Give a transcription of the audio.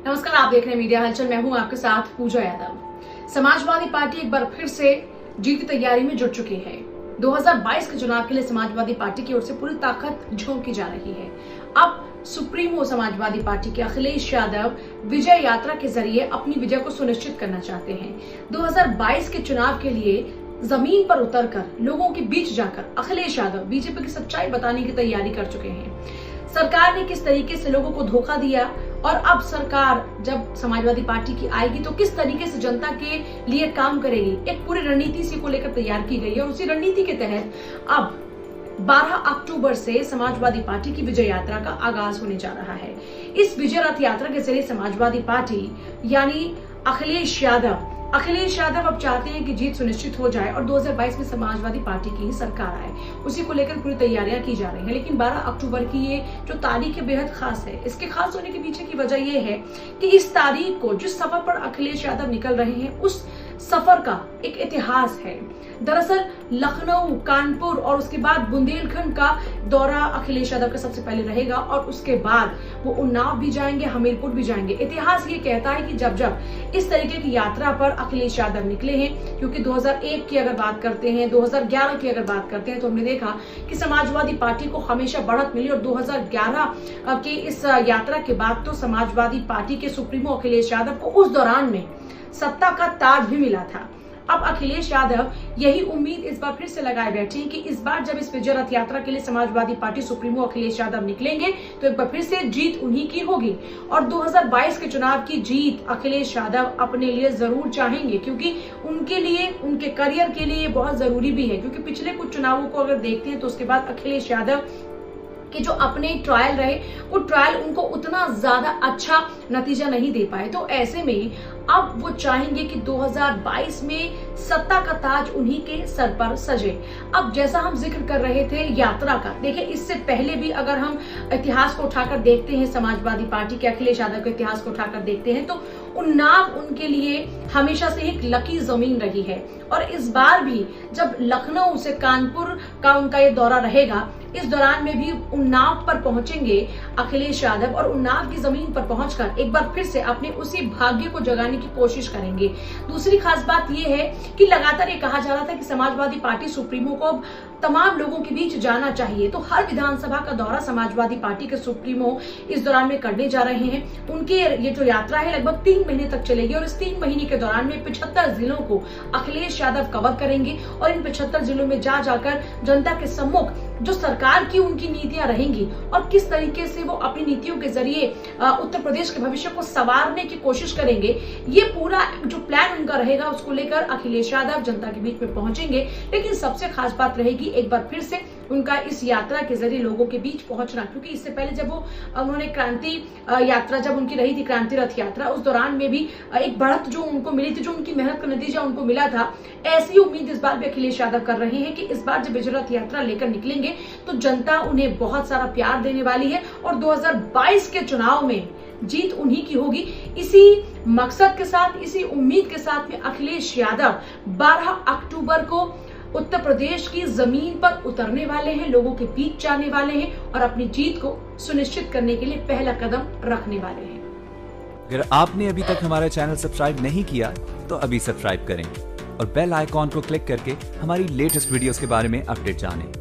नमस्कार, आप देख रहे हैं मीडिया हलचल। मैं हूं आपके साथ पूजा यादव। समाजवादी पार्टी एक बार फिर से जीत की तैयारी में जुट चुकी है। 2022 के चुनाव के लिए समाजवादी पार्टी की ओर से पूरी ताकत झोंकी जा रही है। अब सुप्रीमो समाजवादी पार्टी के अखिलेश यादव विजय यात्रा के जरिए अपनी विजय को सुनिश्चित करना चाहते हैं। 2022 के चुनाव के लिए जमीन पर उतरकर लोगों के बीच जाकर अखिलेश यादव बीजेपी की सच्चाई बताने की तैयारी कर चुके हैं। सरकार ने किस तरीके से लोगों को धोखा दिया और अब सरकार जब समाजवादी पार्टी की आएगी तो किस तरीके से जनता के लिए काम करेगी, एक पूरी रणनीति इसी को लेकर तैयार की गई है। और उसी रणनीति के तहत अब 12 अक्टूबर से समाजवादी पार्टी की विजय यात्रा का आगाज होने जा रहा है। इस विजय रथ यात्रा के जरिए समाजवादी पार्टी यानी अखिलेश यादव अब चाहते हैं कि जीत सुनिश्चित हो जाए और 2022 में समाजवादी पार्टी की ही सरकार आए। उसी को लेकर पूरी तैयारियां की जा रही हैं। लेकिन 12 अक्टूबर की ये जो तारीख है बेहद खास है। इसके खास होने के पीछे की वजह यह है कि इस तारीख को जिस सफर पर अखिलेश यादव निकल रहे हैं उस सफर का एक इतिहास है। दरअसल लखनऊ, कानपुर और उसके बाद बुंदेलखंड का दौरा अखिलेश यादव का सबसे पहले रहेगा और उसके बाद वो उन्नाव भी जाएंगे, हमीरपुर भी जाएंगे। इतिहास ये कहता है कि जब जब इस तरीके की यात्रा पर अखिलेश यादव निकले हैं, क्योंकि 2001 की अगर बात करते हैं, 2011 की अगर बात करते हैं तो हमने देखा कि समाजवादी पार्टी को हमेशा बढ़त मिली और 2011 की इस यात्रा के बाद तो समाजवादी पार्टी के सुप्रीमो अखिलेश यादव को उस दौरान में सत्ता का ताज भी मिला था। अब अखिलेश यादव यही उम्मीद इस बार फिर से लगाए बैठे हैं कि इस बार जब इस विजय रथ यात्रा के लिए समाजवादी पार्टी सुप्रीमो अखिलेश यादव निकलेंगे तो एक बार फिर से जीत उन्हीं की होगी। और 2022 के चुनाव की जीत अखिलेश यादव अपने लिए जरूर चाहेंगे, क्योंकि उनके लिए, उनके करियर के लिए बहुत जरूरी भी है। क्योंकि पिछले कुछ चुनावों को अगर देखते हैं तो उसके बाद अखिलेश यादव कि जो अपने ट्रायल रहे वो ट्रायल उनको उतना ज्यादा अच्छा नतीजा नहीं दे पाए। तो ऐसे में अब वो चाहेंगे कि 2022 में सत्ता का ताज उन्हीं के सर पर सजे। अब जैसा हम जिक्र कर रहे थे यात्रा का, देखिए इससे पहले भी अगर हम इतिहास को उठाकर देखते हैं, समाजवादी पार्टी के अखिलेश यादव के इतिहास को उठाकर देखते हैं तो उन्नाव उनके लिए हमेशा से एक लकी जमीन रही है। और इस बार भी जब लखनऊ से कानपुर का उनका ये दौरा रहेगा, इस दौरान में भी उन्नाव पर पहुंचेंगे अखिलेश यादव और उन्नाव की जमीन पर पहुंचकर एक बार फिर से अपने उसी भाग्य को जगाने की कोशिश करेंगे। दूसरी खास बात यह है कि लगातार ये कहा जा रहा था कि समाजवादी पार्टी सुप्रीमो को तमाम लोगों के बीच जाना चाहिए, तो हर विधानसभा का दौरा समाजवादी पार्टी के सुप्रीमो इस दौरान में करने जा रहे हैं। उनके ये जो यात्रा है लगभग 3 महीने तक चलेगी और इस 3 महीने के दौरान में 75 जिलों को अखिलेश यादव कवर करेंगे और इन 75 जिलों में जाकर जनता के सम्मुख जो सरकार की उनकी नीतियां रहेंगी और किस तरीके से वो अपनी नीतियों के जरिए उत्तर प्रदेश के भविष्य को संवारने की कोशिश करेंगे, ये पूरा जो प्लान उनका रहेगा उसको लेकर अखिलेश यादव जनता के बीच में पहुंचेंगे। लेकिन सबसे खास बात रहेगी एक बार फिर से उनका इस यात्रा के जरिए लोगों के बीच पहुंचना, क्योंकि इससे पहले जब वो उन्होंने क्रांति यात्रा जब उनकी रही थी, क्रांति रथ यात्रा, उस दौरान में भी एक बढ़त जो उनको मिली थी, जो उनकी मेहनत का नतीजा उनको मिला था, ऐसी उम्मीद इस बार भी अखिलेश यादव कर रहे हैं कि इस बार जब विजय रथ यात्रा लेकर निकलेंगे तो जनता उन्हें बहुत सारा प्यार देने वाली है और 2022 के चुनाव में जीत उन्हीं की होगी। इसी मकसद के साथ, इसी उम्मीद के साथ में अखिलेश यादव 12 अक्टूबर को उत्तर प्रदेश की जमीन पर उतरने वाले हैं, लोगों के बीच जाने वाले हैं और अपनी जीत को सुनिश्चित करने के लिए पहला कदम रखने वाले हैं। अगर आपने अभी तक हमारा चैनल सब्सक्राइब नहीं किया तो अभी सब्सक्राइब करें और बेल आइकॉन को क्लिक करके हमारी लेटेस्ट वीडियोस के बारे में अपडेट जानें।